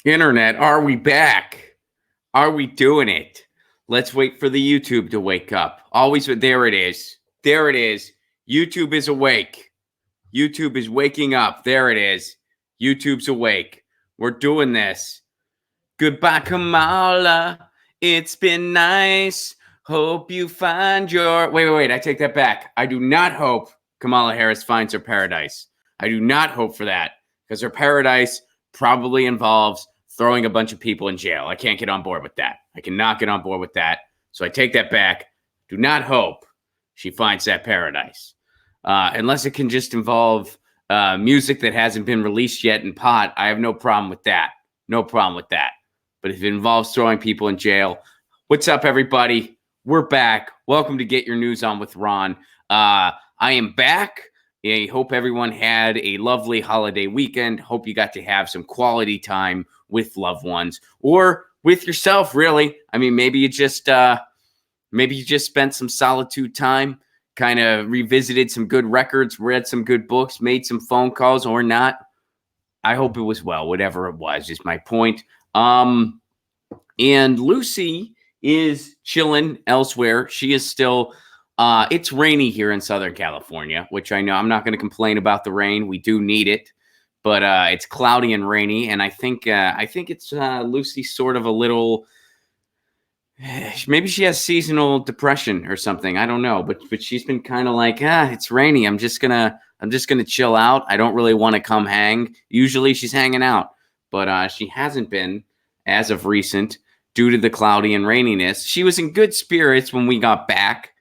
Internet, are we back? Are we doing it? Let's wait for the YouTube to wake up. Always, there it is. There it is. YouTube is awake. YouTube is waking up. There it is. YouTube's awake. We're doing this. Goodbye, Kamala. It's been nice. Hope you find your... Wait. I take that back. I do not hope Kamala Harris finds her paradise. I do not hope for that because her paradise probably involves throwing a bunch of people in jail. I can't get on board with that. I cannot get on board with that. So I take that back. Do not hope she finds that paradise. Unless it can just involve music that hasn't been released yet in pot, I have no problem with that. No problem with that. But if it involves throwing people in jail, what's up, everybody? We're back. Welcome to Get Your News On with Ron. I am back. I hope everyone had a lovely holiday weekend. Hope you got to have some quality time with loved ones or with yourself, really. I mean, maybe you just spent some solitude time, kind of revisited some good records, read some good books, made some phone calls or not. I hope it was well, whatever it was, is my point. And Lucy is chilling elsewhere. She is still, it's rainy here in Southern California, which I know I'm not going to complain about the rain. We do need it, but it's cloudy and rainy. And I think it's Lucy sort of a little, maybe she has seasonal depression or something. I don't know, but she's been kind of like, it's rainy. I'm just gonna chill out. I don't really want to come hang. Usually she's hanging out, but she hasn't been as of recent due to the cloudy and raininess. She was in good spirits when we got back,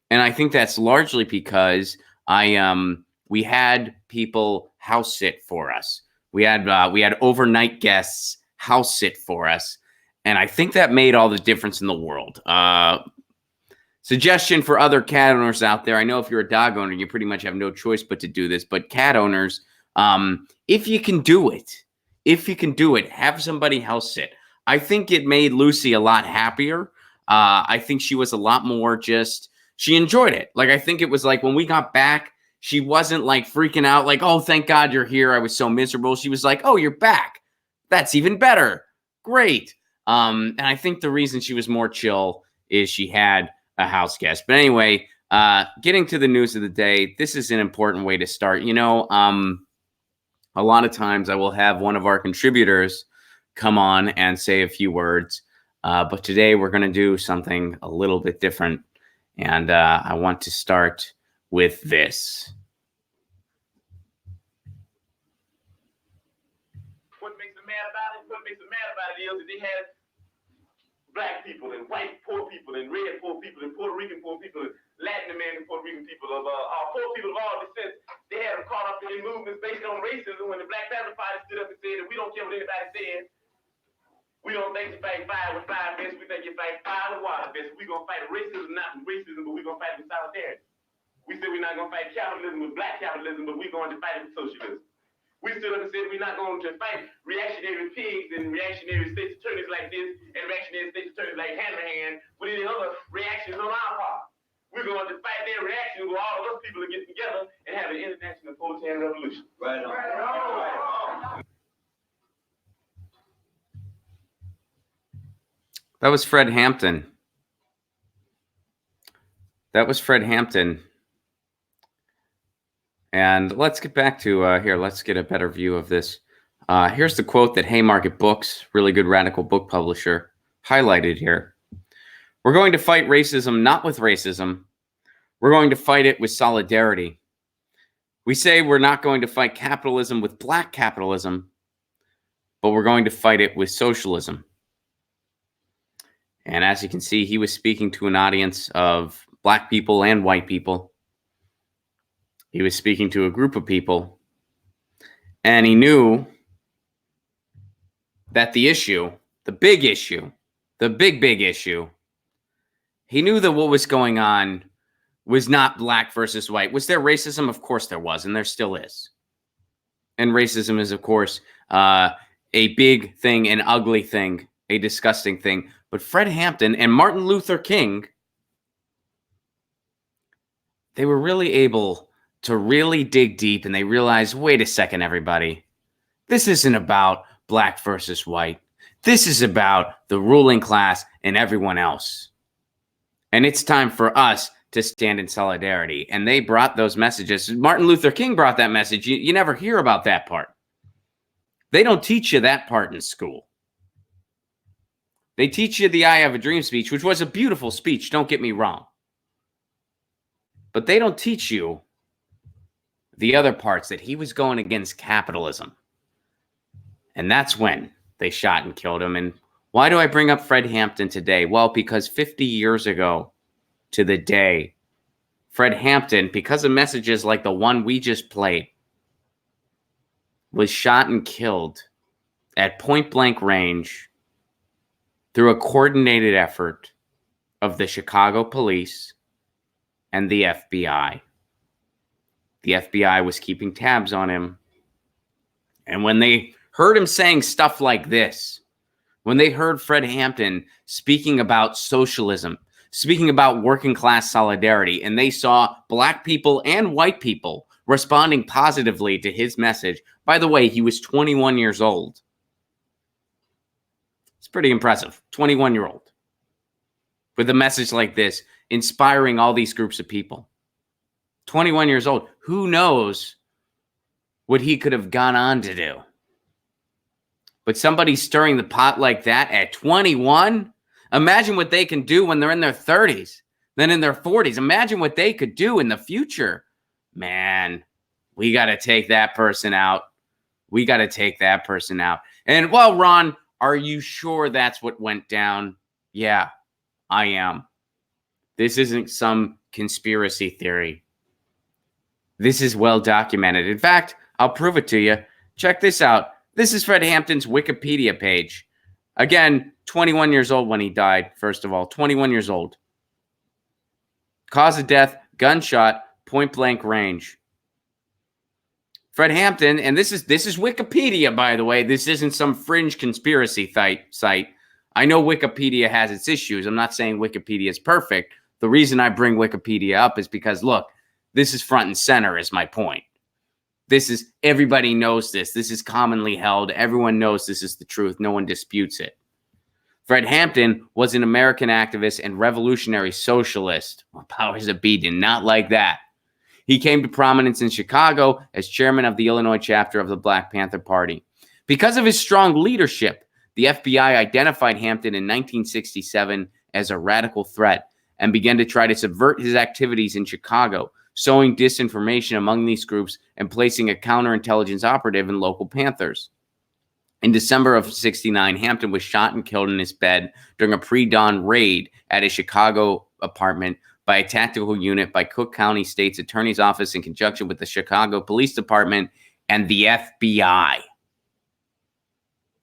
and I think that's largely because we had people house sit for us. We had overnight guests house sit for us, and I think that made all the difference in the world. Suggestion for other cat owners out there. I know if you're a dog owner, you pretty much have no choice but to do this. But cat owners, if you can do it, have somebody house sit. I think it made Lucy a lot happier. I think she was a lot more she enjoyed it. Like, I think it was like when we got back, she wasn't like freaking out like, oh, thank God you're here. I was so miserable. She was like, oh, you're back. That's even better. Great. And I think the reason she was more chill is she had a house guest. But anyway, getting to the news of the day, this is an important way to start. You know, a lot of times I will have one of our contributors come on and say a few words. But today we're going to do something a little bit different. And I want to start with this. What makes them mad about it? What makes them mad about it is that they had black people and white poor people and red poor people and Puerto Rican poor people and Latin American Puerto Rican people of poor people of all descent. They had them caught up in movements based on racism when the Black Panther Party stood up and said that we don't care what anybody says. We don't think you fight fire with fire best. We think you fight fire with water best. We're going to fight racism, not with racism, but we're going to fight with solidarity. We said we're not going to fight capitalism with black capitalism, but we're going to fight it with socialism. We stood up and said we're not going to fight reactionary pigs and reactionary state's attorneys like this and reactionary state's attorneys like Hanrahan with any other reactions on our part. We're going to fight their reactions with all of us people to get together and have an international proletarian revolution. Right on. Right on. That was Fred Hampton. And let's get back to here. Let's get a better view of this. Here's the quote that Haymarket Books, really good radical book publisher, highlighted here. We're going to fight racism not with racism. We're going to fight it with solidarity. We say we're not going to fight capitalism with black capitalism, but we're going to fight it with socialism. And as you can see, he was speaking to an audience of black people and white people. He was speaking to a group of people, and he knew that the issue, the big issue, he knew that what was going on was not black versus white. Was there racism? Of course there was, and there still is. And racism is, of course, a big thing, an ugly thing, a disgusting thing. But Fred Hampton and Martin Luther King, they were really able to really dig deep, and they realized, wait a second, everybody. This isn't about black versus white. This is about the ruling class and everyone else. And it's time for us to stand in solidarity. And they brought those messages. Martin Luther King brought that message. You never hear about that part. They don't teach you that part in school. They teach you the I Have a Dream speech, which was a beautiful speech, don't get me wrong. But they don't teach you the other parts, that he was going against capitalism. And that's when they shot and killed him. And why do I bring up Fred Hampton today? Well, because 50 years ago to the day, Fred Hampton, because of messages like the one we just played, was shot and killed at point blank range through a coordinated effort of the Chicago police and the FBI. The FBI was keeping tabs on him. And when they heard him saying stuff like this, when they heard Fred Hampton speaking about socialism, speaking about working class solidarity, and they saw black people and white people responding positively to his message. By the way, he was 21 years old. It's pretty impressive. 21-year-old with a message like this, inspiring all these groups of people. 21 years old. Who knows what he could have gone on to do? But somebody stirring the pot like that at 21, imagine what they can do when they're in their 30s, then in their 40s. Imagine what they could do in the future. Man, we got to take that person out. We got to take that person out. And, well, Ron, are you sure that's what went down? Yeah, I am. This isn't some conspiracy theory. This is well documented. In fact, I'll prove it to you. Check this out. This is Fred Hampton's Wikipedia page. Again, 21 years old when he died, first of all. 21 years old. Cause of death, gunshot, point blank range. Fred Hampton, and this is Wikipedia, by the way. This isn't some fringe conspiracy site. I know Wikipedia has its issues. I'm not saying Wikipedia is perfect. The reason I bring Wikipedia up is because, look, this is front and center, is my point. Everybody knows this. This is commonly held. Everyone knows this is the truth. No one disputes it. Fred Hampton was an American activist and revolutionary socialist. Well, powers that be did not like that. He came to prominence in Chicago as chairman of the Illinois chapter of the Black Panther Party. Because of his strong leadership, the FBI identified Hampton in 1967 as a radical threat and began to try to subvert his activities in Chicago, sowing disinformation among these groups and placing a counterintelligence operative in local Panthers. In December of 1969, Hampton was shot and killed in his bed during a pre-dawn raid at a Chicago apartment by a tactical unit by Cook County State's Attorney's Office in conjunction with the Chicago Police Department and the FBI,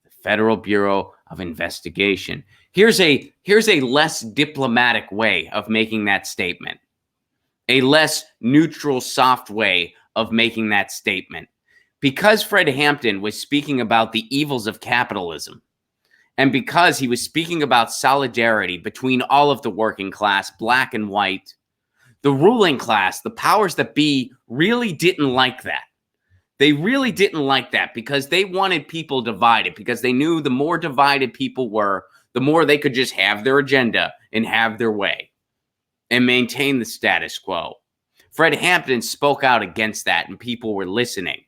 the Federal Bureau of Investigation. Here's a less diplomatic way of making that statement. A less neutral, soft way of making that statement. Because Fred Hampton was speaking about the evils of capitalism, and because he was speaking about solidarity between all of the working class, black and white, the ruling class, the powers that be, really didn't like that. They really didn't like that because they wanted people divided, because they knew the more divided people were, the more they could just have their agenda and have their way and maintain the status quo. Fred Hampton spoke out against that, and people were listening.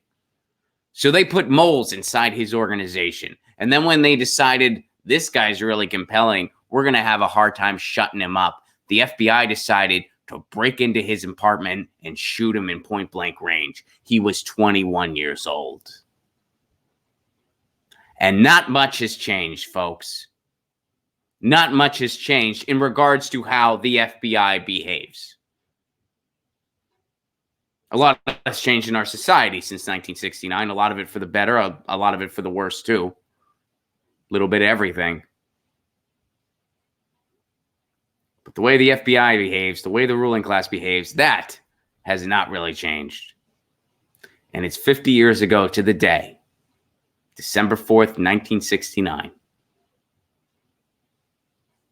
So they put moles inside his organization. And then when they decided this guy's really compelling, we're going to have a hard time shutting him up, the FBI decided to break into his apartment and shoot him in point blank range. He was 21 years old. And not much has changed, folks. Not much has changed in regards to how the FBI behaves. A lot has changed in our society since 1969. A lot of it for the better, a lot of it for the worse too. A little bit of everything. But the way the FBI behaves, the way the ruling class behaves, that has not really changed. And it's 50 years ago to the day, December 4th, 1969,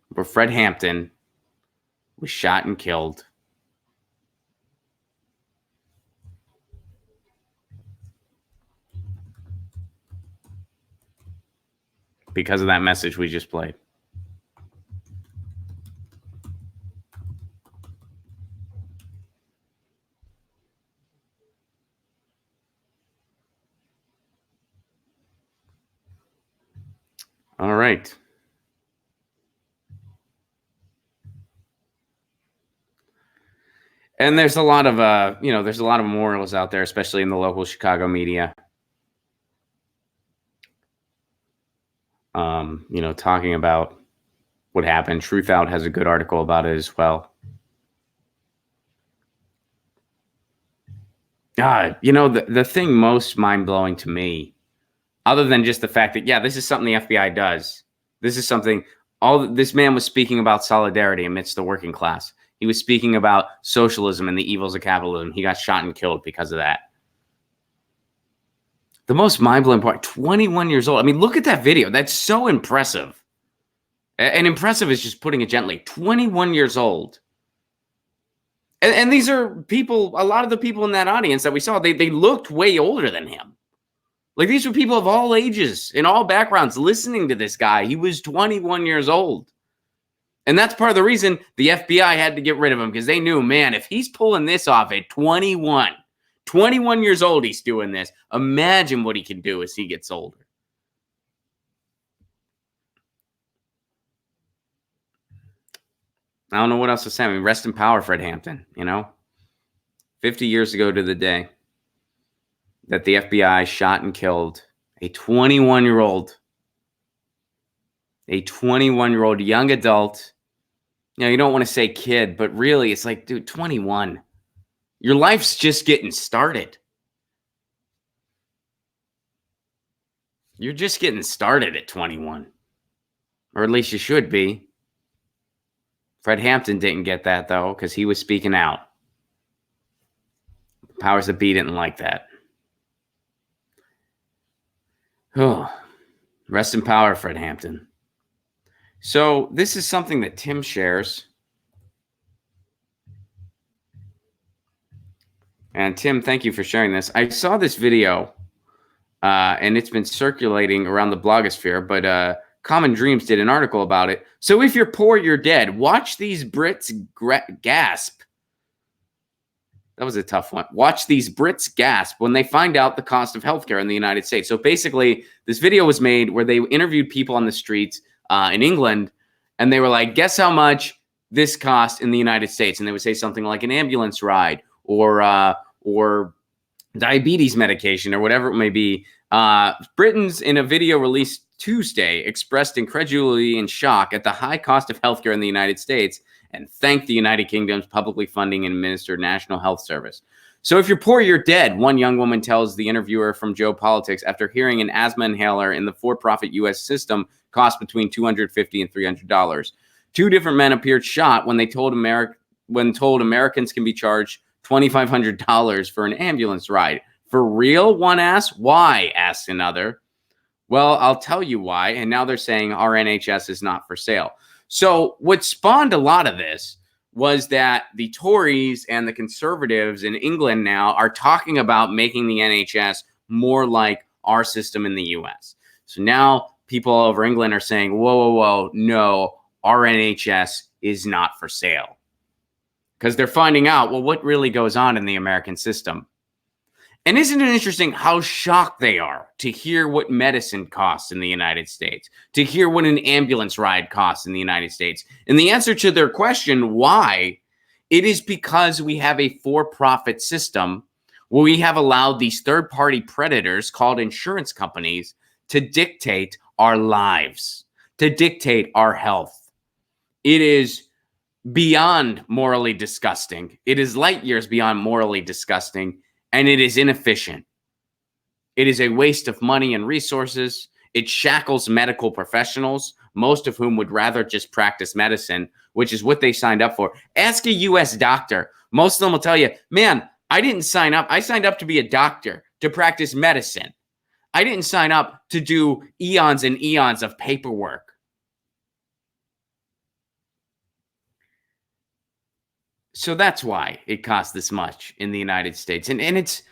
where Fred Hampton was shot and killed. because of that message we just played. All right. And there's a lot of there's a lot of memorials out there, especially in the local Chicago media. Talking about what happened. Truth Out has a good article about it as well. The thing most mind-blowing to me, other than just the fact that, this is something the FBI does. This is something, this man was speaking about solidarity amidst the working class. He was speaking about socialism and the evils of capitalism. He got shot and killed because of that. The most mind-blowing part, 21 years old. I mean, look at that video. That's so impressive. And impressive is just putting it gently. 21 years old. And these are people, a lot of the people in that audience that we saw, they looked way older than him. Like, these were people of all ages, in all backgrounds, listening to this guy. He was 21 years old. And that's part of the reason the FBI had to get rid of him, because they knew, man, if he's pulling this off at 21 years old, he's doing this. Imagine what he can do as he gets older. I don't know what else to say. I mean, rest in power, Fred Hampton, 50 years ago to the day that the FBI shot and killed a 21-year-old young adult. You don't want to say kid, but really it's like, dude, 21. Your life's just getting started. You're just getting started at 21. Or at least you should be. Fred Hampton didn't get that, though, because he was speaking out. Powers that be didn't like that. Oh, rest in power, Fred Hampton. So this is something that Tim shares. And Tim, thank you for sharing this. I saw this video, and it's been circulating around the blogosphere, but Common Dreams did an article about it. So if you're poor, you're dead. Watch these Brits gasp. That was a tough one. Watch these Brits gasp when they find out the cost of healthcare in the United States. So basically, this video was made where they interviewed people on the streets in England, and they were like, guess how much this costs in the United States? And they would say something like an ambulance ride or diabetes medication or whatever it may be. Britons, in a video released Tuesday, expressed incredulity and shock at the high cost of healthcare in the United States and thanked the United Kingdom's publicly funding and administered National Health Service. So if you're poor, you're dead, one young woman tells the interviewer from Joe Politics after hearing an asthma inhaler in the for-profit U.S. system cost between $250 and $300. Two different men appeared shocked when they told Americans can be charged $2,500 for an ambulance ride. For real? One asked. Why? Asked another. Well, I'll tell you why. And now they're saying our NHS is not for sale. So what spawned a lot of this was that the Tories and the Conservatives in England now are talking about making the NHS more like our system in the US. So now people all over England are saying, whoa, no, our NHS is not for sale. Because they're finding out, well, what really goes on in the American system. And isn't it interesting how shocked they are to hear what medicine costs in the United States, to hear what an ambulance ride costs in the United States? And the answer to their question, why, it is because we have a for-profit system where we have allowed these third-party predators called insurance companies to dictate our lives, to dictate our health. It is beyond morally disgusting. It is light years beyond morally disgusting. And it is inefficient. It is a waste of money and resources. It shackles medical professionals, most of whom would rather just practice medicine, which is what they signed up for. Ask a U.S. doctor. Most of them will tell you, man, I didn't sign up. I signed up to be a doctor, to practice medicine. I didn't sign up to do eons and eons of paperwork. So that's why it costs this much in the United States. And it's,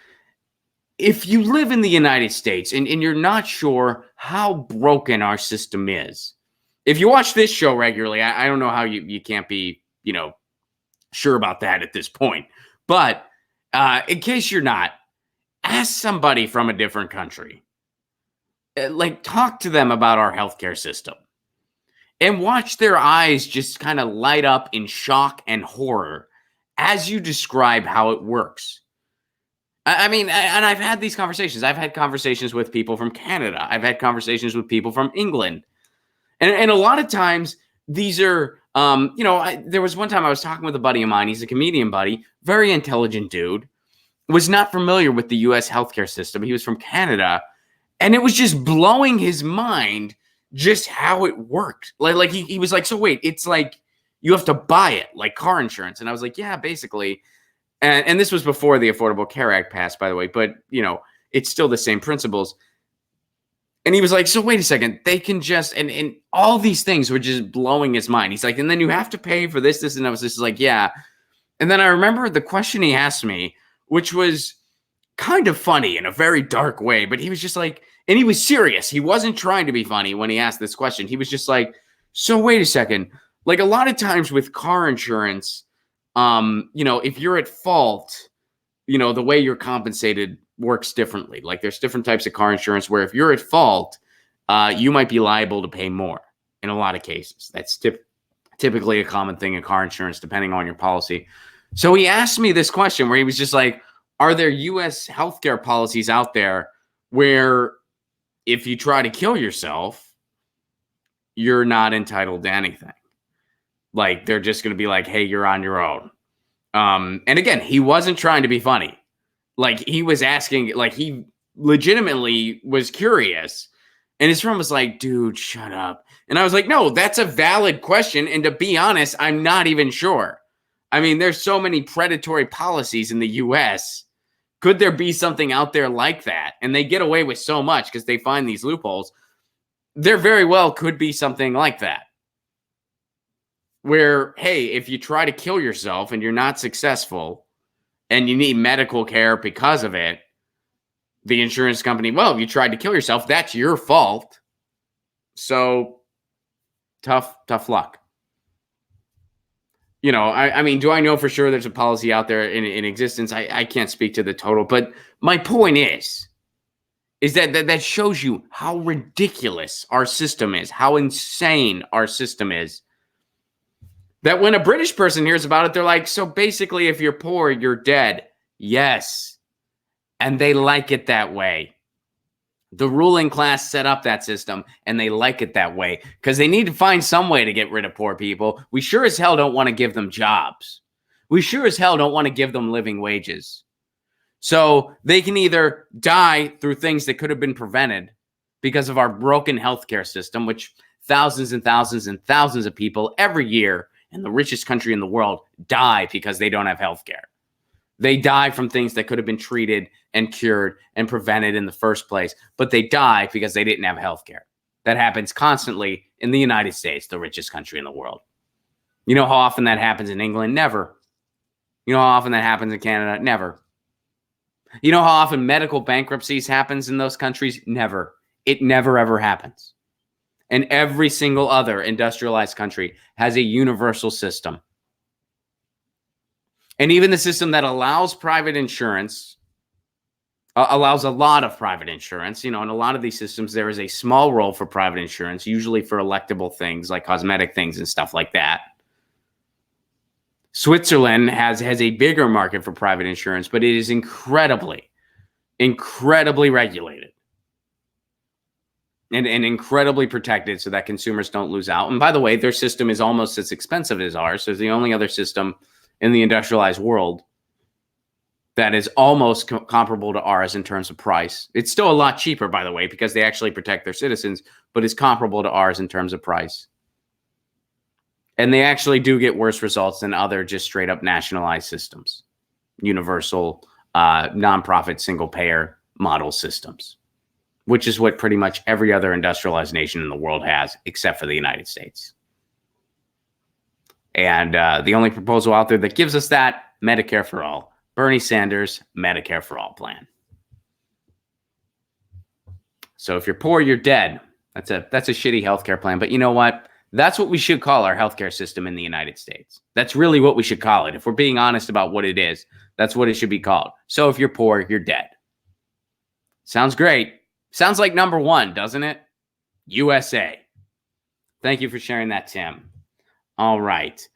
if you live in the United States and you're not sure how broken our system is. If you watch this show regularly, I don't know how you can't be, sure about that at this point. But in case you're not, ask somebody from a different country. Talk to them about our healthcare system and watch their eyes just kind of light up in shock and horror as you describe how it works. I mean, and I've had these conversations. I've had conversations with people from Canada. I've had conversations with people from England. And a lot of times these are, there was one time I was talking with a buddy of mine. He's a comedian buddy, very intelligent dude, was not familiar with the U.S. healthcare system. He was from Canada. And it was just blowing his mind just how it worked. He was like, so wait, it's like you have to buy it, like car insurance. And I was like, yeah, basically. And this was before the Affordable Care Act passed, by the way. But, it's still the same principles. And he was like, so wait a second, they can just, and all these things were just blowing his mind. He's like, and then you have to pay for this, and I was just like, yeah. And then I remember the question he asked me, which was kind of funny in a very dark way, but he was just like, and he was serious. He wasn't trying to be funny when he asked this question. He was just like, so wait a second. Like a lot of times with car insurance, if you're at fault, the way you're compensated works differently. Like there's different types of car insurance where if you're at fault, you might be liable to pay more in a lot of cases. That's typically a common thing in car insurance, depending on your policy. So he asked me this question where he was just like, are there U.S. healthcare policies out there where if you try to kill yourself, you're not entitled to anything? Like they're just going to be like, hey, you're on your own. And again, he wasn't trying to be funny. Like he was asking, like he legitimately was curious. And his friend was like, dude, shut up. And I was like, no, that's a valid question. And to be honest, I'm not even sure. I mean, there's so many predatory policies in the U.S. Could there be something out there like that? And they get away with so much because they find these loopholes. There very well could be something like that. Where, hey, if you try to kill yourself and you're not successful and you need medical care because of it, the insurance company, well, if you tried to kill yourself, that's your fault. So tough luck. I mean, do I know for sure there's a policy out there in existence? I can't speak to the total, but my point is that shows you how ridiculous our system is, how insane our system is. That when a British person hears about it, they're like, so basically, if you're poor, you're dead. Yes. And they like it that way. The ruling class set up that system, and they like it that way because they need to find some way to get rid of poor people. We sure as hell don't want to give them jobs. We sure as hell don't want to give them living wages. So they can either die through things that could have been prevented because of our broken healthcare system, which thousands and thousands and thousands of people every year in the richest country in the world die because they don't have healthcare. They die from things that could have been treated and cured and prevented in the first place, but they die because they didn't have healthcare. That happens constantly in the United States, the richest country in the world. You know how often that happens in England? Never. You know how often that happens in Canada? Never. You know how often medical bankruptcies happens in those countries? Never. It never, ever happens. And every single other industrialized country has a universal system. And even the system that allows private insurance, allows a lot of private insurance. In a lot of these systems, there is a small role for private insurance, usually for electable things like cosmetic things and stuff like that. Switzerland has a bigger market for private insurance, but it is incredibly regulated and incredibly protected so that consumers don't lose out. And by the way, their system is almost as expensive as ours. So it's the only other system in the industrialized world that is almost comparable to ours in terms of price. It's still a lot cheaper, by the way, because they actually protect their citizens, but it's comparable to ours in terms of price. And they actually do get worse results than other just straight up nationalized systems, universal, nonprofit, single payer model systems, which is what pretty much every other industrialized nation in the world has, except for the United States. And the only proposal out there that gives us that, Medicare for all. Bernie Sanders, Medicare for all plan. So if you're poor, you're dead. That's a shitty healthcare plan. But you know what? That's what we should call our healthcare system in the United States. That's really what we should call it. If we're being honest about what it is, that's what it should be called. So if you're poor, you're dead. Sounds great. Sounds like number one, doesn't it? USA. Thank you for sharing that, Tim. All right.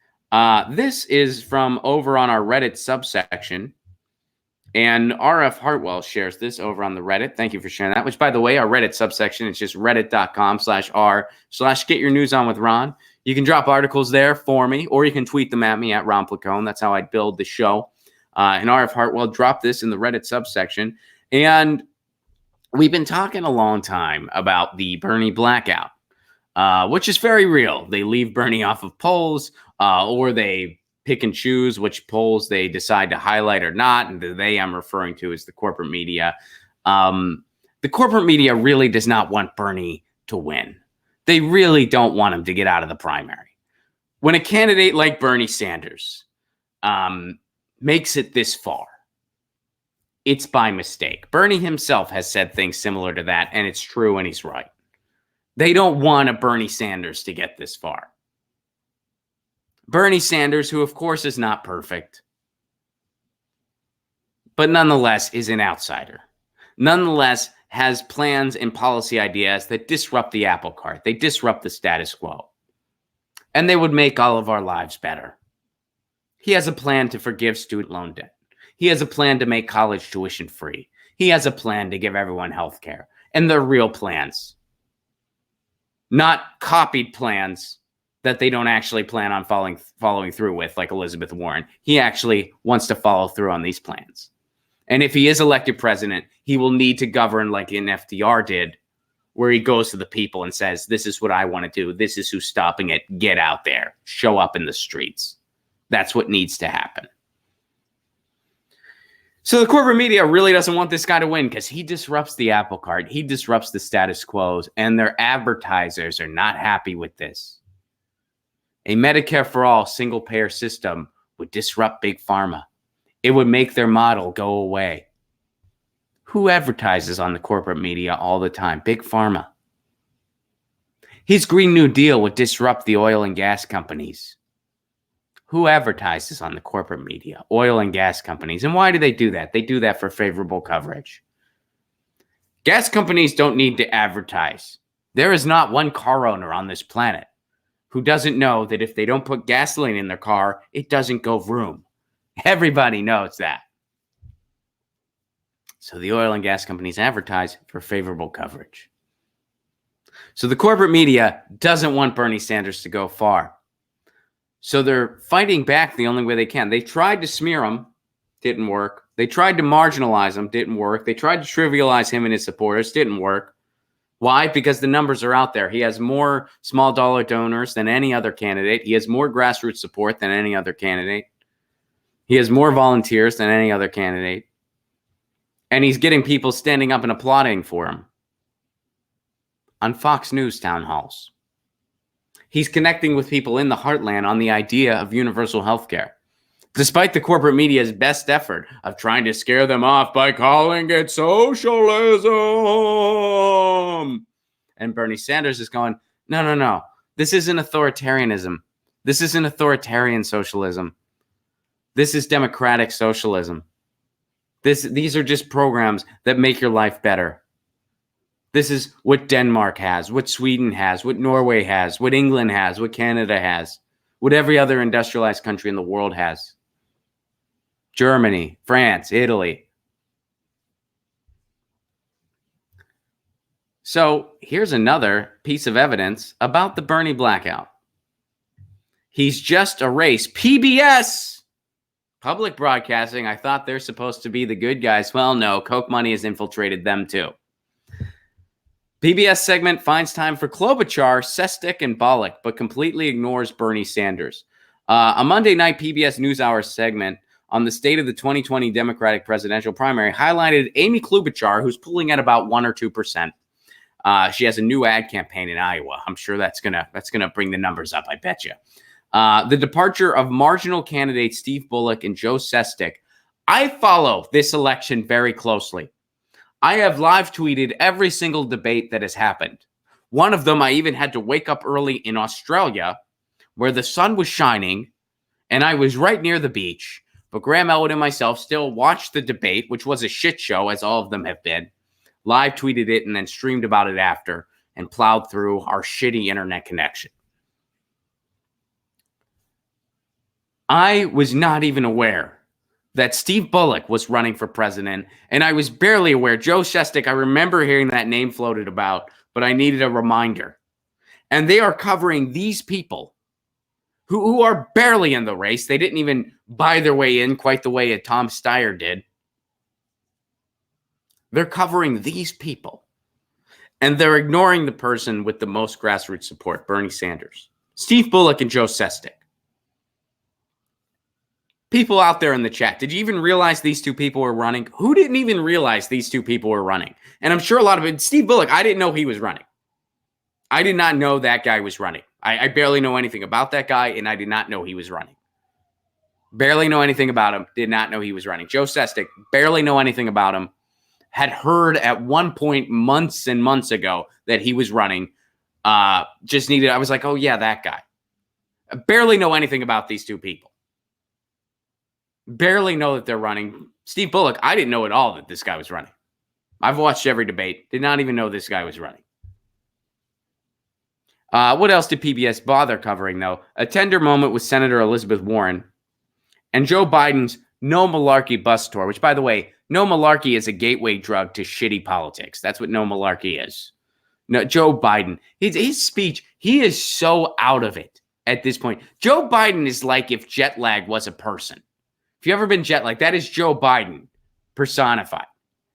This is from over on our Reddit subsection. And RF Hartwell shares this over on the Reddit. Thank you for sharing that, which, by the way, our Reddit subsection is just reddit.com/r/GetYourNewsOnWithRon. You can drop articles there for me, or you can tweet them at me at Ron Placone. That's how I build the show. And RF Hartwell dropped this in the Reddit subsection. And we've been talking a long time about the Bernie blackout, which is very real. They leave Bernie off of polls, or they pick and choose which polls they decide to highlight or not. And the they I'm referring to is the corporate media. The corporate media really does not want Bernie to win. They really don't want him to get out of the primary. When a candidate like Bernie Sanders makes it this far, it's by mistake. Bernie himself has said things similar to that, and it's true, and he's right. They don't want a Bernie Sanders to get this far. Bernie Sanders, who of course is not perfect, but nonetheless is an outsider. Nonetheless has plans and policy ideas that disrupt the apple cart. They disrupt the status quo. And they would make all of our lives better. He has a plan to forgive student loan debt. He has a plan to make college tuition free. He has a plan to give everyone health care. And they're real plans. Not copied plans that they don't actually plan on following through with, like Elizabeth Warren. He actually wants to follow through on these plans. And if he is elected president, he will need to govern like an FDR did, where he goes to the people and says, this is what I want to do. This is who's stopping it. Get out there. Show up in the streets. That's what needs to happen. So the corporate media really doesn't want this guy to win because he disrupts the apple cart. He disrupts the status quo, and their advertisers are not happy with this. A Medicare for all single-payer system would disrupt Big Pharma. It would make their model go away. Who advertises on the corporate media all the time? Big Pharma. His Green New Deal would disrupt the oil and gas companies. Who advertises on the corporate media? Oil and gas companies. And why do they do that? They do that for favorable coverage. Gas companies don't need to advertise. There is not one car owner on this planet who doesn't know that if they don't put gasoline in their car, it doesn't go vroom. Everybody knows that. So the oil and gas companies advertise for favorable coverage. So the corporate media doesn't want Bernie Sanders to go far. So they're fighting back the only way they can. They tried to smear him, didn't work. They tried to marginalize him, didn't work. They tried to trivialize him and his supporters, didn't work. Why? Because the numbers are out there. He has more small dollar donors than any other candidate. He has more grassroots support than any other candidate. He has more volunteers than any other candidate. And he's getting people standing up and applauding for him on Fox News town halls. He's connecting with people in the heartland on the idea of universal health care, despite the corporate media's best effort of trying to scare them off by calling it socialism. And Bernie Sanders is going, no. This isn't authoritarianism. This isn't authoritarian socialism. This is democratic socialism. These are just programs that make your life better. This is what Denmark has, what Sweden has, what Norway has, what England has, what Canada has, what every other industrialized country in the world has. Germany, France, Italy. So here's another piece of evidence about the Bernie blackout. He's just erased PBS, public broadcasting. I thought they're supposed to be the good guys. Well, no, Koch money has infiltrated them too. PBS segment finds time for Klobuchar, Sestak, and Bollock, but completely ignores Bernie Sanders. A Monday night PBS NewsHour segment on the state of the 2020 Democratic presidential primary highlighted Amy Klobuchar, who's pulling at about 1 or 2%. She has a new ad campaign in Iowa. I'm sure that's gonna bring the numbers up. I bet you. The departure of marginal candidates Steve Bullock and Joe Sestak. I follow this election very closely. I have live tweeted every single debate that has happened. One of them, I even had to wake up early in Australia where the sun was shining and I was right near the beach. But Graham Elwood and myself still watched the debate, which was a shit show, as all of them have been, live tweeted it, and then streamed about it after and plowed through our shitty internet connection. I was not even aware that Steve Bullock was running for president, and I was barely aware. Joe Shestak, I remember hearing that name floated about, but I needed a reminder. And they are covering these people who are barely in the race. They didn't even buy their way in quite the way Tom Steyer did. They're covering these people, and they're ignoring the person with the most grassroots support, Bernie Sanders, Steve Bullock, and Joe Shestak. People out there in the chat, did you even realize these two people were running? Who didn't even realize these two people were running? And I'm sure a lot of it, Steve Bullock, I didn't know he was running. I did not know that guy was running. I barely know anything about that guy, and I did not know he was running. Barely know anything about him, did not know he was running. Joe Shestak, barely know anything about him. Had heard at one point months and months ago that he was running. I was like, oh yeah, that guy. I barely know anything about these two people. Barely know that they're running. Steve Bullock, I didn't know at all that this guy was running. I've watched every debate. Did not even know this guy was running. What else did PBS bother covering, though? A tender moment with Senator Elizabeth Warren and Joe Biden's No Malarkey bus tour, which, by the way, no malarkey is a gateway drug to shitty politics. That's what no malarkey is. No, Joe Biden, his speech, he is so out of it at this point. Joe Biden is like if jet lag was a person. If you've ever been jet lagged, that is Joe Biden personified.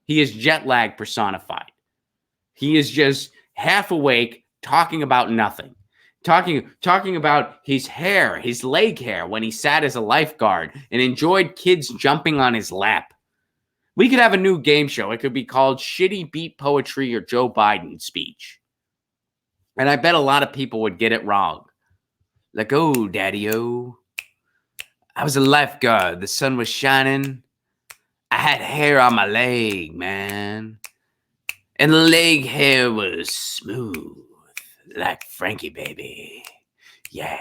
He is jet lag personified. He is just half awake, talking about nothing. Talking about his hair, his leg hair when he sat as a lifeguard and enjoyed kids jumping on his lap. We could have a new game show. It could be called Shitty Beat Poetry or Joe Biden Speech. And I bet a lot of people would get it wrong. Like, oh, daddy-o. I was a lifeguard. The sun was shining. I had hair on my leg, man. And the leg hair was smooth. Like Frankie, baby. Yeah.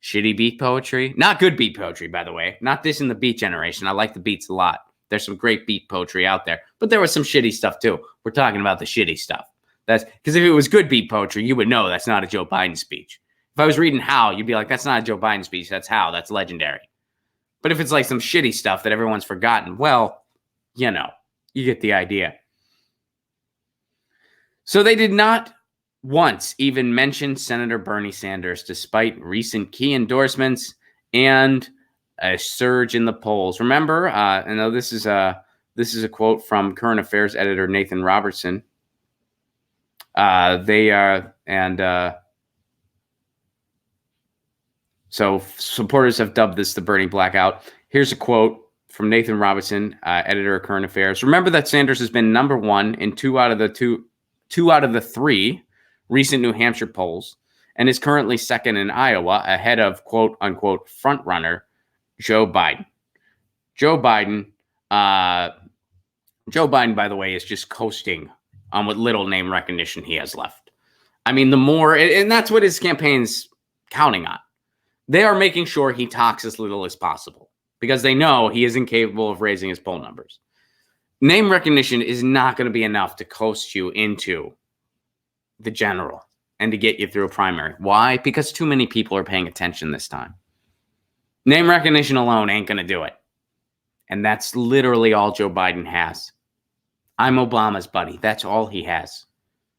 Shitty beat poetry. Not good beat poetry, by the way. Not this in the beat generation. I like the beats a lot. There's some great beat poetry out there. But there was some shitty stuff, too. We're talking about the shitty stuff. That's because if it was good beat poetry, you would know that's not a Joe Biden speech. If I was reading How, you'd be like, that's not a Joe Biden speech. That's How. That's legendary. But if it's like some shitty stuff that everyone's forgotten, well, you know, you get the idea. So they did not once even mention Senator Bernie Sanders, despite recent key endorsements and a surge in the polls. Remember, I know this is a quote from current affairs editor Nathan Robertson. So supporters have dubbed this the Bernie Blackout. Here's a quote from Nathan Robertson, editor of Current Affairs. Remember that Sanders has been number one in two out of the three recent New Hampshire polls and is currently second in Iowa, ahead of quote unquote frontrunner Joe Biden. Joe Biden, by the way, is just coasting on what little name recognition he has left. I mean, the more, and that's what his campaign's counting on. They are making sure he talks as little as possible because they know he is incapable of raising his poll numbers. Name recognition is not going to be enough to coast you into the general and to get you through a primary. Why? Because too many people are paying attention this time. Name recognition alone ain't going to do it. And that's literally all Joe Biden has. I'm Obama's buddy. That's all he has.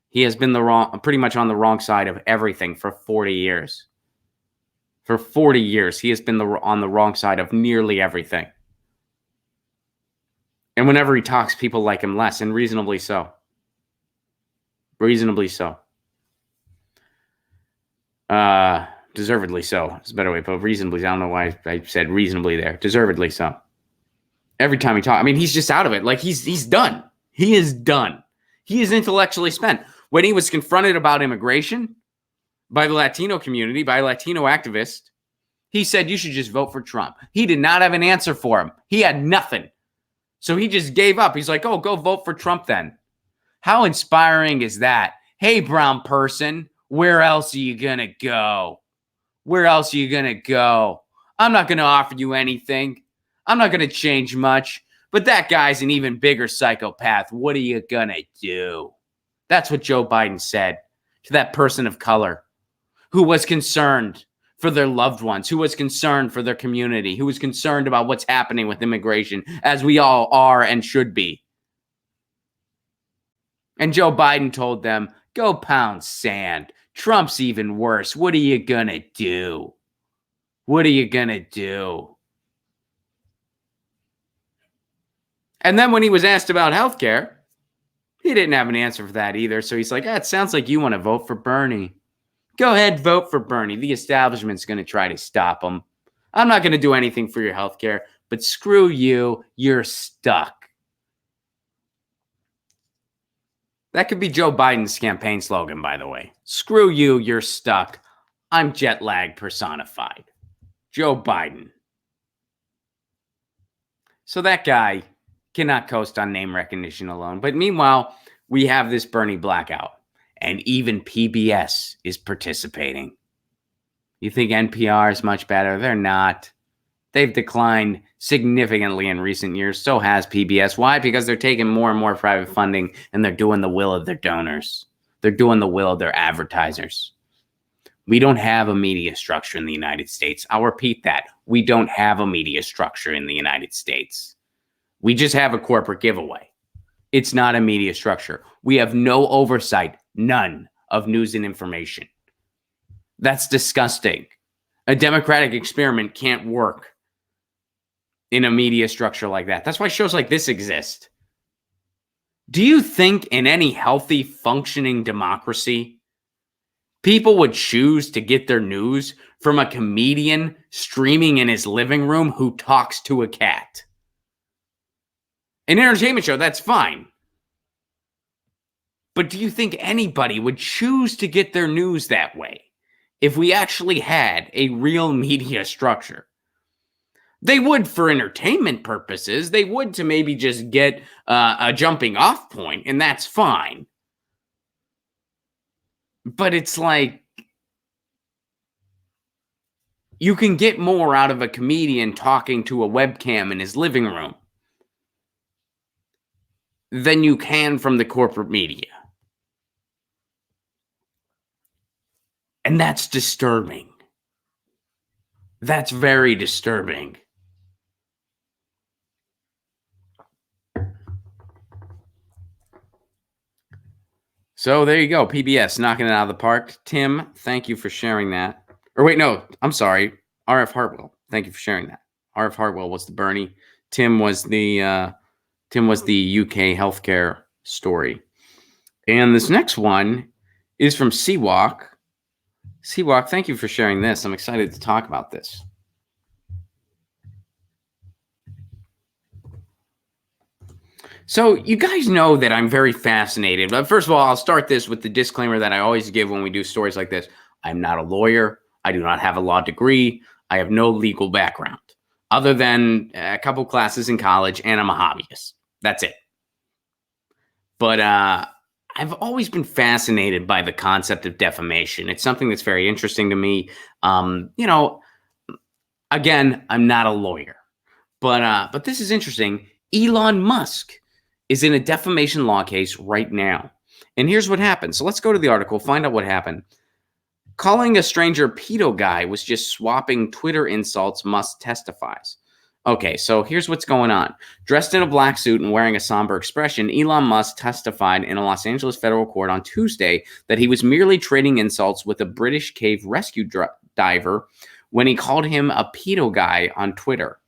He has been pretty much on the wrong side of everything for 40 years. For 40 years, he has been on the wrong side of nearly everything. And whenever he talks, people like him less, and reasonably so. Reasonably so. Deservedly so. It's a better way, but reasonably. I don't know why I said reasonably there. Deservedly so. Every time he talks, I mean, he's just out of it. Like he's done. He is done. He is intellectually spent. When he was confronted about immigration by the Latino community, by a Latino activist, he said, you should just vote for Trump. He did not have an answer for him. He had nothing. So he just gave up. He's like, oh, go vote for Trump then. How inspiring is that? Hey, brown person, where else are you going to go? Where else are you going to go? I'm not going to offer you anything. I'm not going to change much. But that guy's an even bigger psychopath. What are you going to do? That's what Joe Biden said to that person of color who was concerned for their loved ones, who was concerned for their community, who was concerned about what's happening with immigration, as we all are and should be. And Joe Biden told them, go pound sand. Trump's even worse. What are you going to do? What are you going to do? And then when he was asked about healthcare, he didn't have an answer for that either. So he's like, it sounds like you want to vote for Bernie. Go ahead, vote for Bernie. The establishment's going to try to stop him. I'm not going to do anything for your healthcare, but screw you. You're stuck. That could be Joe Biden's campaign slogan, by the way. Screw you, you're stuck. I'm jet lag personified. Joe Biden. So that guy cannot coast on name recognition alone. But meanwhile, we have this Bernie blackout. And even PBS is participating. You think NPR is much better? They're not. They've declined significantly in recent years. So has PBS. Why? Because they're taking more and more private funding and they're doing the will of their donors. They're doing the will of their advertisers. We don't have a media structure in the United States. I'll repeat that. We don't have a media structure in the United States. We just have a corporate giveaway. It's not a media structure. We have no oversight, none, of news and information. That's disgusting. A democratic experiment can't work in a media structure like that. That's why shows like this exist. Do you think in any healthy, functioning democracy, people would choose to get their news from a comedian streaming in his living room who talks to a cat? An entertainment show, that's fine. But do you think anybody would choose to get their news that way if we actually had a real media structure? They would for entertainment purposes. They would to maybe just get a jumping off point, and that's fine. But it's like, you can get more out of a comedian talking to a webcam in his living room than you can from the corporate media. And that's disturbing. That's very disturbing. So there you go. PBS knocking it out of the park. Tim, thank you for sharing that. Or wait, no, I'm sorry. RF Hartwell. Thank you for sharing that. RF Hartwell was the Bernie. Tim was the UK healthcare story. And this next one is from Seawalk. Seawalk, thank you for sharing this. I'm excited to talk about this. So you guys know that I'm very fascinated. But first of all, I'll start this with the disclaimer that I always give when we do stories like this. I'm not a lawyer. I do not have a law degree. I have no legal background other than a couple classes in college, and I'm a hobbyist. That's it. But I've always been fascinated by the concept of defamation. It's something that's very interesting to me. Again, I'm not a lawyer, but this is interesting. Elon Musk is in a defamation law case right now. And here's what happened. So let's go to the article, find out what happened. Calling a stranger pedo guy was just swapping Twitter insults, Musk testifies. Okay, so here's what's going on. Dressed in a black suit and wearing a somber expression, Elon Musk testified in a Los Angeles federal court on Tuesday that he was merely trading insults with a British cave rescue diver when he called him a pedo guy on Twitter.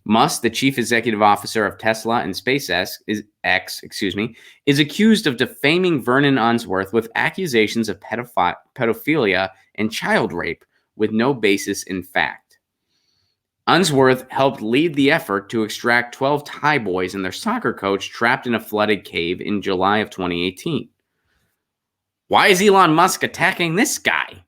Musk, the chief executive officer of Tesla and SpaceX, is accused of defaming Vernon Unsworth with accusations of pedophilia and child rape with no basis in fact. Unsworth helped lead the effort to extract 12 Thai boys and their soccer coach trapped in a flooded cave in July of 2018. Why is Elon Musk attacking this guy?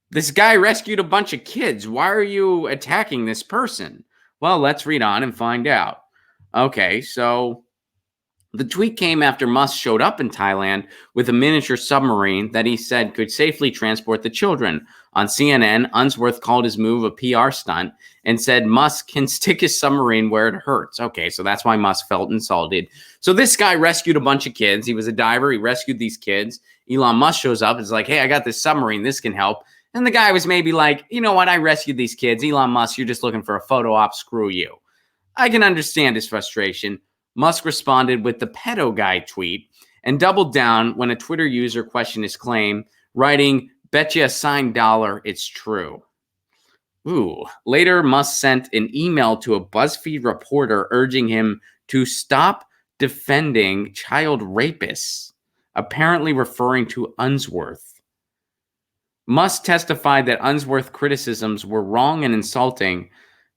This guy rescued a bunch of kids. Why are you attacking this person? Well, let's read on and find out. Okay, so the tweet came after Musk showed up in Thailand with a miniature submarine that he said could safely transport the children. On CNN, Unsworth called his move a PR stunt and said Musk can stick his submarine where it hurts. Okay, so that's why Musk felt insulted. So this guy rescued a bunch of kids. He was a diver. He rescued these kids. Elon Musk shows up and is like, hey, I got this submarine. This can help. And the guy was maybe like, you know what? I rescued these kids. Elon Musk, you're just looking for a photo op. Screw you. I can understand his frustration. Musk responded with the pedo guy tweet and doubled down when a Twitter user questioned his claim, writing, betcha a signed dollar, it's true. Ooh. Later, Musk sent an email to a BuzzFeed reporter urging him to stop defending child rapists, apparently referring to Unsworth. Musk testified that Unsworth criticisms were wrong and insulting,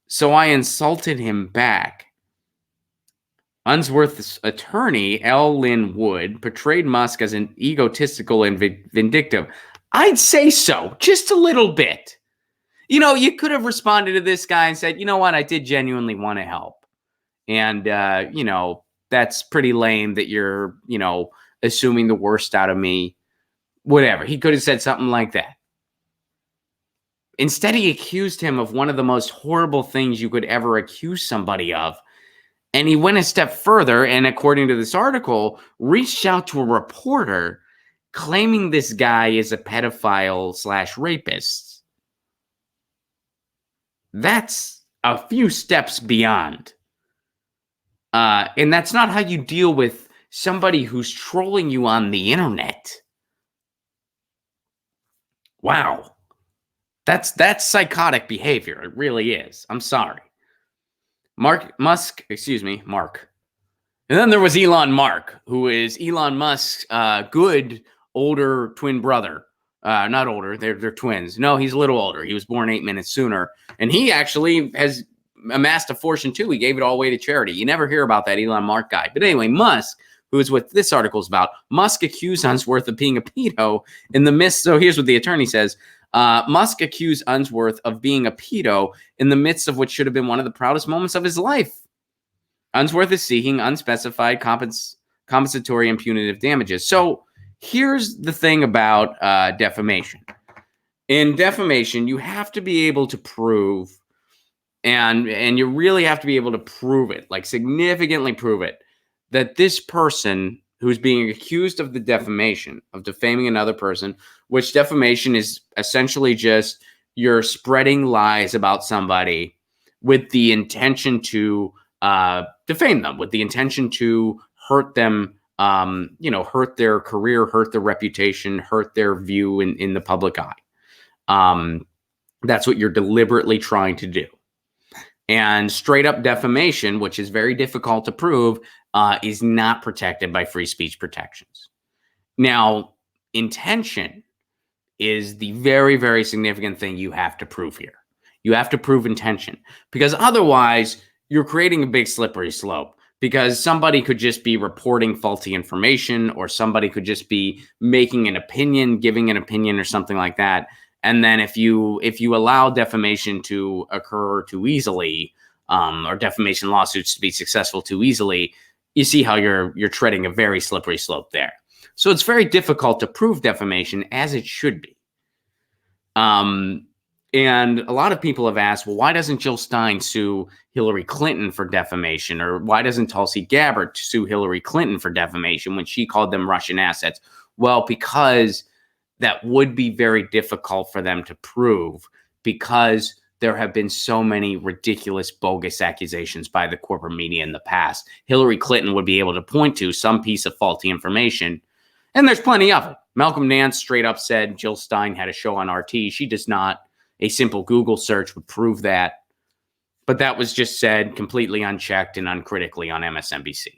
so I insulted him back. Unsworth's attorney, L. Lynn Wood, portrayed Musk as an egotistical and vindictive. I'd say so, just a little bit. You know, you could have responded to this guy and said, you know what, I did genuinely want to help. And, you know, that's pretty lame that you're, you know, assuming the worst out of me. Whatever. He could have said something like that. Instead, he accused him of one of the most horrible things you could ever accuse somebody of. And he went a step further and, according to this article, reached out to a reporter claiming this guy is a pedophile / rapist. That's a few steps beyond. And that's not how you deal with somebody who's trolling you on the internet. Wow. That's psychotic behavior. It really is. I'm sorry. Mark. And then there was Elon Musk, who is Elon Musk's good older twin brother. Not older, they're twins. No, he's a little older. He was born 8 minutes sooner. And he actually has amassed a fortune too. He gave it all away to charity. You never hear about that Elon Musk guy. But anyway, Musk, who is what this article is about, Musk accused Unsworth of being a pedo in the midst. So here's what the attorney says. Musk accused Unsworth of being a pedo in the midst of what should have been one of the proudest moments of his life. Unsworth is seeking unspecified compensatory and punitive damages. So here's the thing about defamation. In defamation, you have to be able to prove, and you really have to be able to prove it, like significantly prove it, that this person who's being accused of the defamation, of defaming another person, which defamation is essentially just you're spreading lies about somebody with the intention to defame them, with the intention to hurt them, hurt their career, hurt their reputation, hurt their view in the public eye. That's what you're deliberately trying to do. And straight up defamation, which is very difficult to prove, is not protected by free speech protections. Now, intention is the very, very significant thing you have to prove here. You have to prove intention, because otherwise you're creating a big slippery slope, because somebody could just be reporting faulty information, or somebody could just be making an opinion, giving an opinion or something like that. And then if you allow defamation to occur too easily, or defamation lawsuits to be successful too easily, you see how you're treading a very slippery slope there. So it's very difficult to prove defamation, as it should be. And a lot of people have asked, well, why doesn't Jill Stein sue Hillary Clinton for defamation? Or why doesn't Tulsi Gabbard sue Hillary Clinton for defamation when she called them Russian assets? Well, because that would be very difficult for them to prove, because there have been so many ridiculous, bogus accusations by the corporate media in the past. Hillary Clinton would be able to point to some piece of faulty information, and there's plenty of it. Malcolm Nance straight up said Jill Stein had a show on RT. She does not. A simple Google search would prove that. But that was just said completely unchecked and uncritically on MSNBC.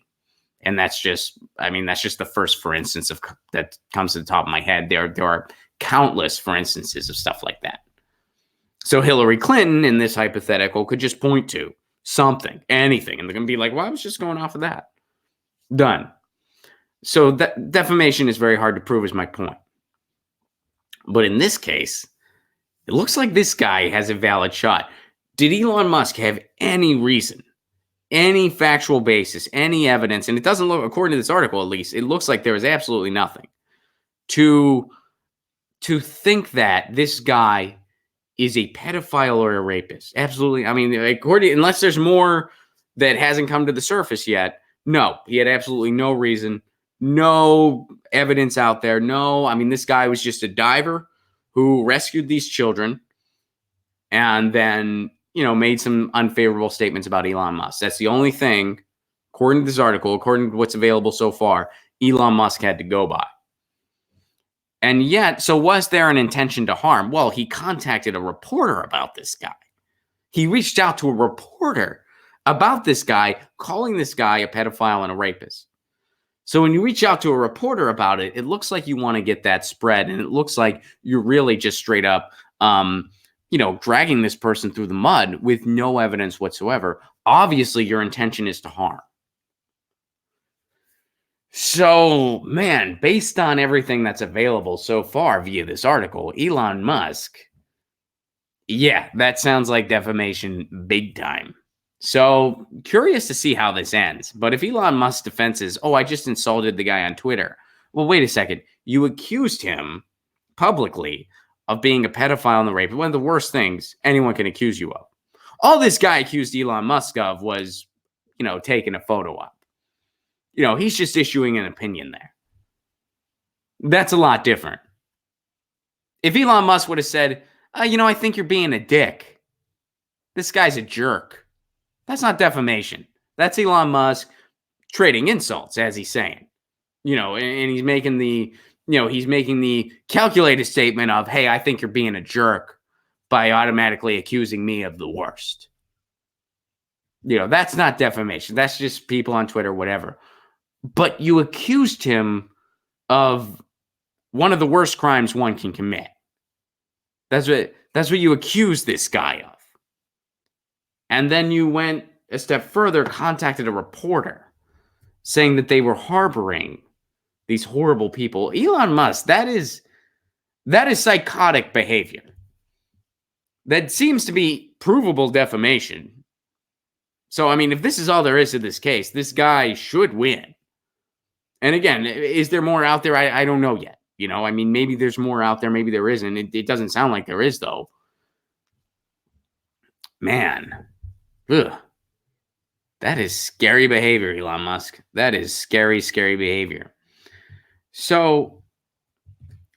And that's just the first for instance of that comes to the top of my head. There are countless for instances of stuff like that. So Hillary Clinton in this hypothetical could just point to something, anything, and they're going to be like, well, I was just going off of that. Done. So that defamation is very hard to prove, is my point. But in this case, it looks like this guy has a valid shot. Did Elon Musk have any reason, any factual basis, any evidence, and it doesn't look, according to this article at least, it looks like there is absolutely nothing to think that this guy is a pedophile or a rapist. Absolutely. I mean, unless there's more that hasn't come to the surface yet, no, he had absolutely no reason, no evidence out there. No, I mean, this guy was just a diver who rescued these children and then, made some unfavorable statements about Elon Musk. That's the only thing, according to this article, according to what's available so far, Elon Musk had to go by. And yet, so was there an intention to harm? Well, he contacted a reporter about this guy. He reached out to a reporter about this guy, calling this guy a pedophile and a rapist. So when you reach out to a reporter about it, it looks like you want to get that spread. And it looks like you're really just straight up, dragging this person through the mud with no evidence whatsoever. Obviously, your intention is to harm. So, man, based on everything that's available so far via this article, Elon Musk, yeah, that sounds like defamation big time. So, curious to see how this ends. But if Elon Musk's defense is, I just insulted the guy on Twitter. Well, wait a second. You accused him publicly of being a pedophile and a rapist. One of the worst things anyone can accuse you of. All this guy accused Elon Musk of was, taking a photo op. He's just issuing an opinion there. That's a lot different. If Elon Musk would have said, I think you're being a dick. This guy's a jerk. That's not defamation. That's Elon Musk trading insults, as he's saying. And he's making the calculated statement of, hey, I think you're being a jerk by automatically accusing me of the worst. That's not defamation. That's just people on Twitter, whatever. But you accused him of one of the worst crimes one can commit. That's what you accused this guy of. And then you went a step further, contacted a reporter saying that they were harboring these horrible people. Elon Musk, that is psychotic behavior. That seems to be provable defamation. So, I mean, if this is all there is to this case, this guy should win. And again, is there more out there? I don't know yet. Maybe there's more out there. Maybe there isn't. It doesn't sound like there is, though. Man. Ugh. That is scary behavior, Elon Musk. That is scary, scary behavior. So,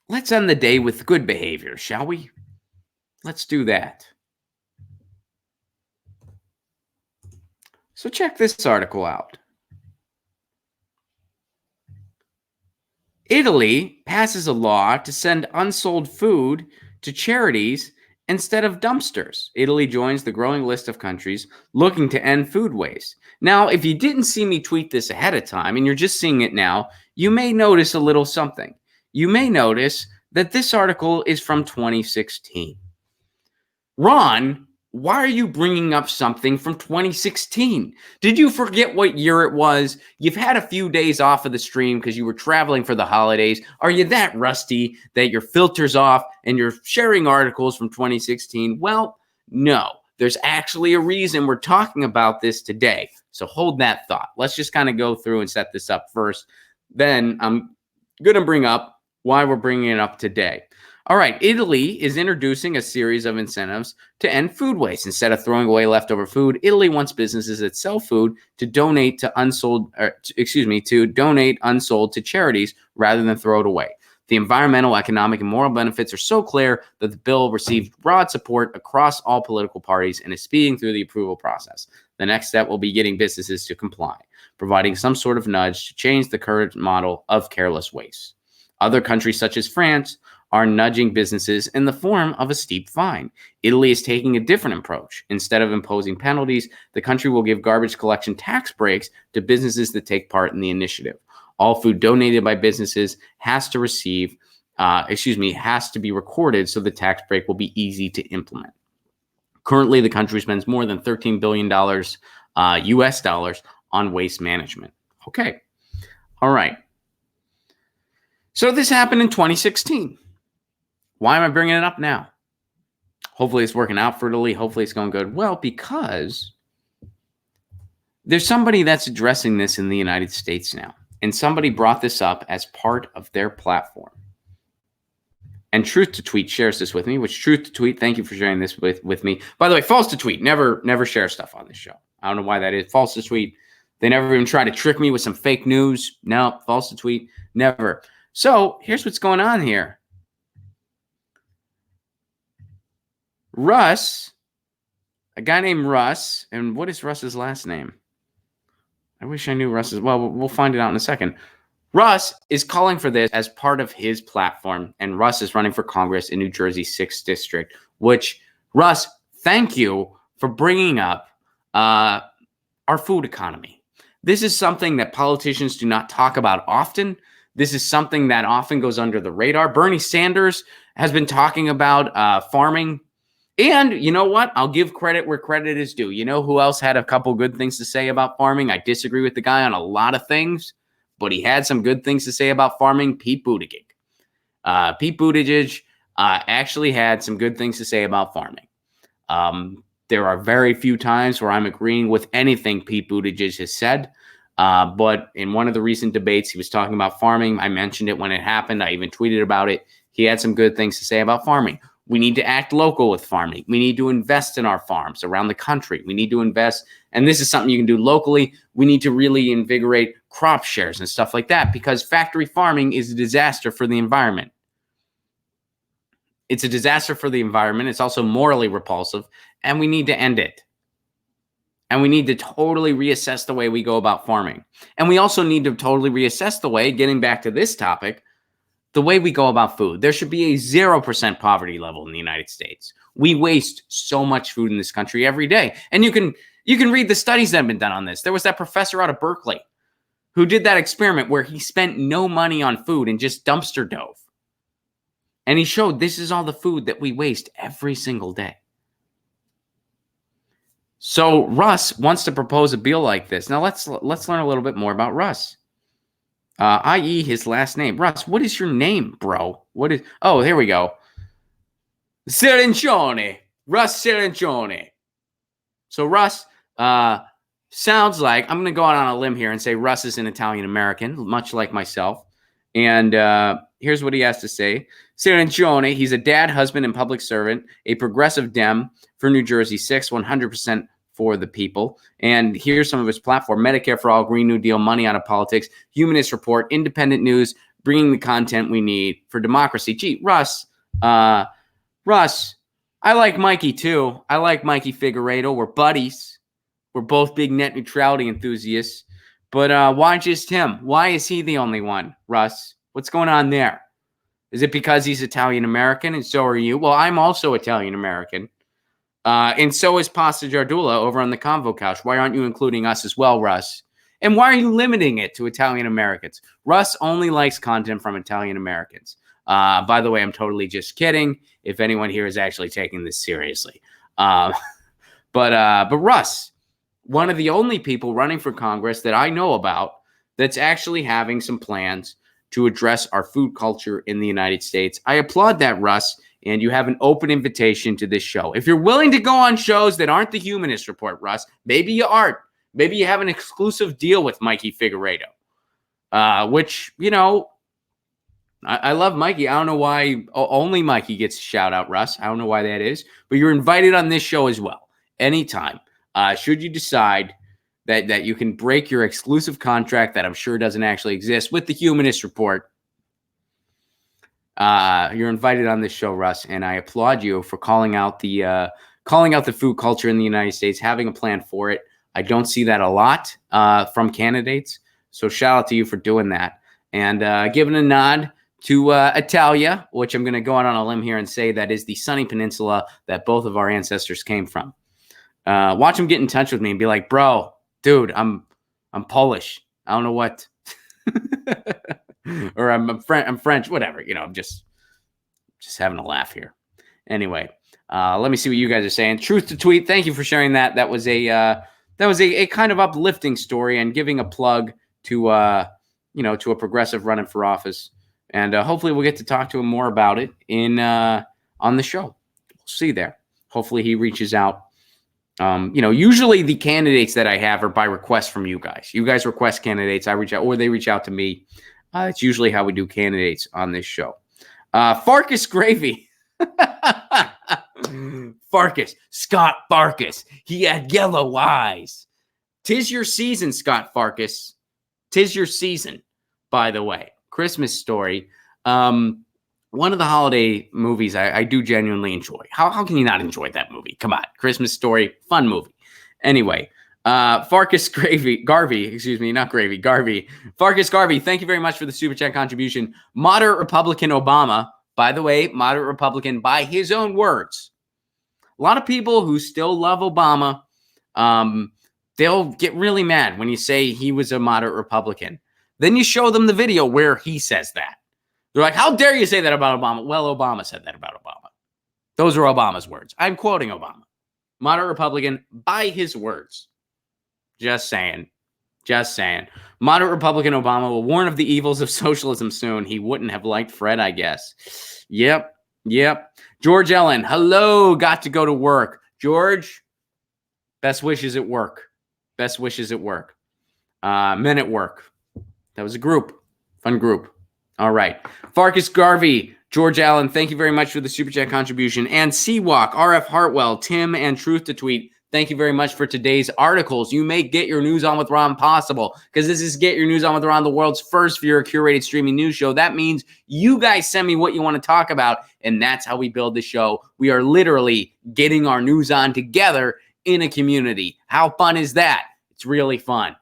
let's end the day with good behavior, shall we? Let's do that. So, check this article out. Italy passes a law to send unsold food to charities instead of dumpsters. Italy joins the growing list of countries looking to end food waste. Now, if you didn't see me tweet this ahead of time and you're just seeing it now, you may notice a little something. You may notice that this article is from 2016. Ron, why are you bringing up something from 2016? Did you forget what year it was? You've had a few days off of the stream because you were traveling for the holidays. Are you that rusty that your filter's off and you're sharing articles from 2016? Well, no. There's actually a reason we're talking about this today. So hold that thought. Let's just kind of go through and set this up first. Then I'm going to bring up why we're bringing it up today. All right, Italy is introducing a series of incentives to end food waste. Instead of throwing away leftover food, Italy wants businesses that sell food to donate unsold to charities rather than throw it away. The environmental, economic, and moral benefits are so clear that the bill received broad support across all political parties and is speeding through the approval process. The next step will be getting businesses to comply, providing some sort of nudge to change the current model of careless waste. Other countries such as France are nudging businesses in the form of a steep fine. Italy is taking a different approach. Instead of imposing penalties, the country will give garbage collection tax breaks to businesses that take part in the initiative. All food donated by businesses has to be recorded so the tax break will be easy to implement. Currently, the country spends more than $13 billion US dollars on waste management. Okay. All right. So this happened in 2016. Why am I bringing it up now? Hopefully it's working out for Italy. Hopefully it's going good. Well, because There's somebody that's addressing this in the United States now, and somebody brought this up as part of their platform. And Truth to Tweet shares this with me, which Truth to Tweet, thank you for sharing this with me. By the way, False to Tweet, never share stuff on this show. I don't know why that is. False to Tweet, they never even try to trick me with some fake news. No, False to Tweet, never. So here's what's going on here. Russ, a guy named Russ, and what is Russ's last name? I wish I knew Russ's. Well, we'll find it out in a second. Russ is calling for this as part of his platform, and Russ is running for Congress in New Jersey's 6th District, which, Russ, thank you for bringing up our food economy. This is something that politicians do not talk about often. This is something that often goes under the radar. Bernie Sanders has been talking about farming. And you know what? I'll give credit where credit is due. You know who else had a couple good things to say about farming? I disagree with the guy on a lot of things, but he had some good things to say about farming. Pete Buttigieg. Pete Buttigieg actually had some good things to say about farming. There are very few times where I'm agreeing with anything Pete Buttigieg has said. But in one of the recent debates, he was talking about farming. I mentioned it when it happened. I even tweeted about it. He had some good things to say about farming. We need to act local with farming. We need to invest in our farms around the country. We need to invest, and this is something you can do locally. We need to really invigorate crop shares and stuff like that, because factory farming is a disaster for the environment. It's a disaster for the environment. It's also morally repulsive, and we need to end it. And we need to totally reassess the way we go about farming. And we also need to totally reassess the way, getting back to this topic, the way we go about food. There should be a 0% poverty level in the United States. We waste so much food in this country every day. And you can read the studies that have been done on this. There was that professor out of Berkeley who did that experiment where he spent no money on food and just dumpster dove. And he showed this is all the food that we waste every single day. So Russ wants to propose a bill like this. Now let's learn a little bit more about Russ. I.e. his last name. Russ, what is your name, bro? Oh, here we go. Cirincione. Russ Cirincione. So Russ sounds like, I'm going to go out on a limb here and say Russ is an Italian-American, much like myself. And here's what he has to say. Cirincione, he's a dad, husband, and public servant, a progressive Dem for New Jersey 6, 100% for the people. And here's some of his platform: Medicare for all, Green New Deal, money out of politics, Humanist Report, independent news, bringing the content we need for democracy. Gee, Russ, I like Mikey too. I like Mikey Figueredo. We're buddies. We're both big net neutrality enthusiasts. But why just him? Why is he the only one, Russ? What's going on there? Is it because he's Italian-American and so are you? Well, I'm also Italian-American. And so is Pasta Jardula over on the Convo Couch. Why aren't you including us as well, Russ? And why are you limiting it to Italian-Americans? Russ only likes content from Italian-Americans. By the way, I'm totally just kidding if anyone here is actually taking this seriously. But Russ, one of the only people running for Congress that I know about that's actually having some plans to address our food culture in the United States. I applaud that, Russ, and you have an open invitation to this show. If you're willing to go on shows that aren't the Humanist Report, Russ, maybe you aren't. Maybe you have an exclusive deal with Mikey Figueredo, which, you know, I love Mikey. I don't know why only Mikey gets a shout out, Russ. I don't know why that is, but you're invited on this show as well. Anytime. Should you decide that you can break your exclusive contract that I'm sure doesn't actually exist with the Humanist Report, you're invited on this show, Russ, and I applaud you for calling out the food culture in the United States, having a plan for it. I don't see that a lot from candidates, so shout out to you for doing that and giving a nod to Italia, which I'm going to go out on a limb here and say that is the sunny peninsula that both of our ancestors came from. Watch him get in touch with me and be like, bro, dude, I'm Polish. I don't know what, or I'm French, whatever. You know, I'm just having a laugh here. Anyway, let me see what you guys are saying. Truth to Tweet, thank you for sharing that. That was a kind of uplifting story and giving a plug to to a progressive running for office. And hopefully we'll get to talk to him more about it on the show. We'll see there. Hopefully he reaches out Usually the candidates that I have are by request from you guys. You guys request candidates, I reach out, or they reach out to me. It's usually how we do candidates on this show. Farkas Gravy. Farkas, Scott Farkas. He had yellow eyes. 'Tis your season, Scott Farkas. 'Tis your season, by the way. Christmas Story. One of the holiday movies I do genuinely enjoy. How can you not enjoy that movie? Come on. Christmas Story, fun movie. Anyway, Farkas Garvey, not Gravy, Garvey. Farkas Garvey, thank you very much for the Super Chat contribution. Moderate Republican Obama, by the way, moderate Republican by his own words. A lot of people who still love Obama, they'll get really mad when you say he was a moderate Republican. Then you show them the video where he says that. They're like, how dare you say that about Obama? Well, Obama said that about Obama. Those are Obama's words. I'm quoting Obama. Moderate Republican by his words. Just saying. Moderate Republican Obama will warn of the evils of socialism soon. He wouldn't have liked Fred, I guess. Yep. George Ellen, hello, got to go to work. George, best wishes at work. Men at work. That was a group. Fun group. All right. Farkas Garvey, George Allen, thank you very much for the Super Chat contribution. And Seawalk, RF Hartwell, Tim, and Truth to Tweet, thank you very much for today's articles. You make Get Your News On with Ron possible because this is Get Your News On with Ron, the world's first viewer curated streaming news show. That means you guys send me what you want to talk about, and that's how we build the show. We are literally getting our news on together in a community. How fun is that? It's really fun.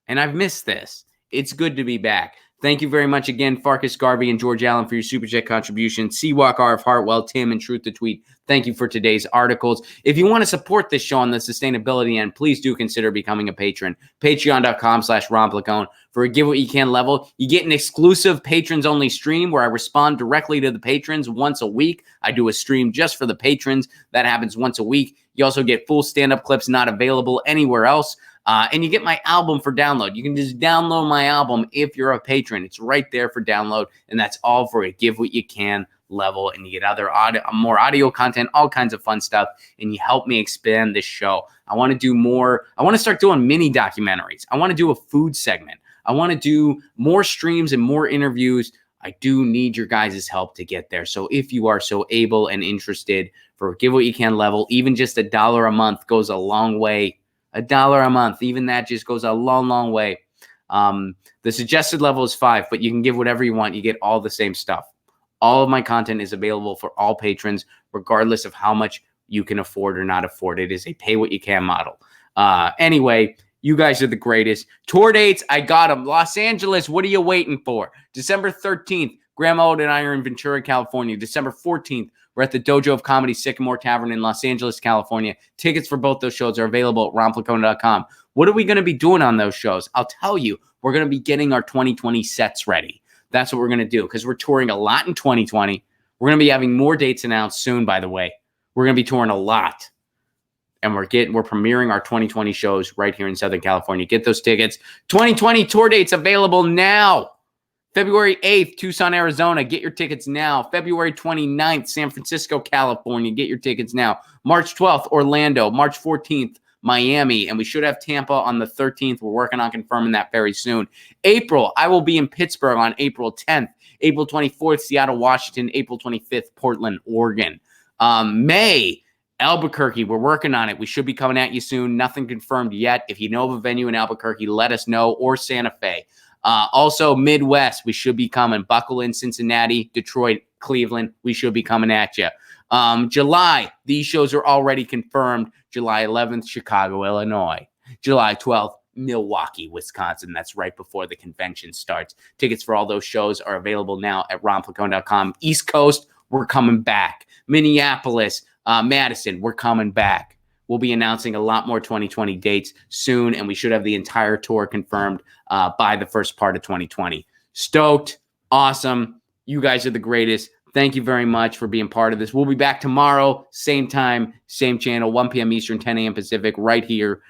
And I've missed this. It's good to be back. Thank you very much again, Farkas Garvey and George Allen, for your Super Chat contribution. Seawalk, RF Hartwell, Tim, and Truth to Tweet, thank you for today's articles. If you want to support this show on the sustainability end, please do consider becoming a patron. Patreon.com/RonPlacone. For a Give What You Can level, you get an exclusive patrons-only stream where I respond directly to the patrons once a week. I do a stream just for the patrons. That happens once a week. You also get full stand-up clips not available anywhere else. And you get my album for download. You can just download my album if you're a patron. It's right there for download, and that's all for a Give What You Can level. And you get more audio content, all kinds of fun stuff, and you help me expand this show. I want to do more. I want to start doing mini documentaries. I want to do a food segment. I want to do more streams and more interviews. I do need your guys' help to get there. So if you are so able and interested for a Give What You Can level, even just $1 a month goes a long way. $1 a month, even that just goes a long, long way. The suggested level is $5, but you can give whatever you want. You get all the same stuff. All of my content is available for all patrons, regardless of how much you can afford or not afford. It is a pay what you can model. Anyway, you guys are the greatest. Tour dates, I got them. Los Angeles, what are you waiting for? December 13th, Grandma Old and I are in Ventura, California. December 14th, we're at the Dojo of Comedy Sycamore Tavern in Los Angeles, California. Tickets for both those shows are available at ronplacone.com. What are we going to be doing on those shows? I'll tell you. We're going to be getting our 2020 sets ready. That's what we're going to do because we're touring a lot in 2020. We're going to be having more dates announced soon, by the way. We're going to be touring a lot. And we're premiering our 2020 shows right here in Southern California. Get those tickets. 2020 tour dates available now. February 8th, Tucson, Arizona. Get your tickets now. February 29th, San Francisco, California. Get your tickets now. March 12th, Orlando. March 14th, Miami. And we should have Tampa on the 13th. We're working on confirming that very soon. April, I will be in Pittsburgh on April 10th. April 24th, Seattle, Washington. April 25th, Portland, Oregon. May, Albuquerque. We're working on it. We should be coming at you soon. Nothing confirmed yet. If you know of a venue in Albuquerque, let us know. Or Santa Fe. Also, Midwest, we should be coming. Buckle in, Cincinnati, Detroit, Cleveland. We should be coming at you. July, these shows are already confirmed. July 11th, Chicago, Illinois. July 12th, Milwaukee, Wisconsin. That's right before the convention starts. Tickets for all those shows are available now at ronplacone.com. East Coast, we're coming back. Minneapolis, Madison, we're coming back. We'll be announcing a lot more 2020 dates soon, and we should have the entire tour confirmed by the first part of 2020. Stoked. Awesome. You guys are the greatest. Thank you very much for being part of this. We'll be back tomorrow, same time, same channel, 1 p.m. Eastern, 10 a.m. Pacific, right here.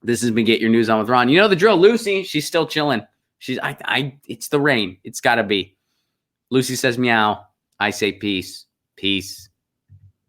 This has been Get Your News On with Ron. You know the drill. Lucy, she's still chilling. It's the rain. It's got to be. Lucy says meow. I say peace. Peace.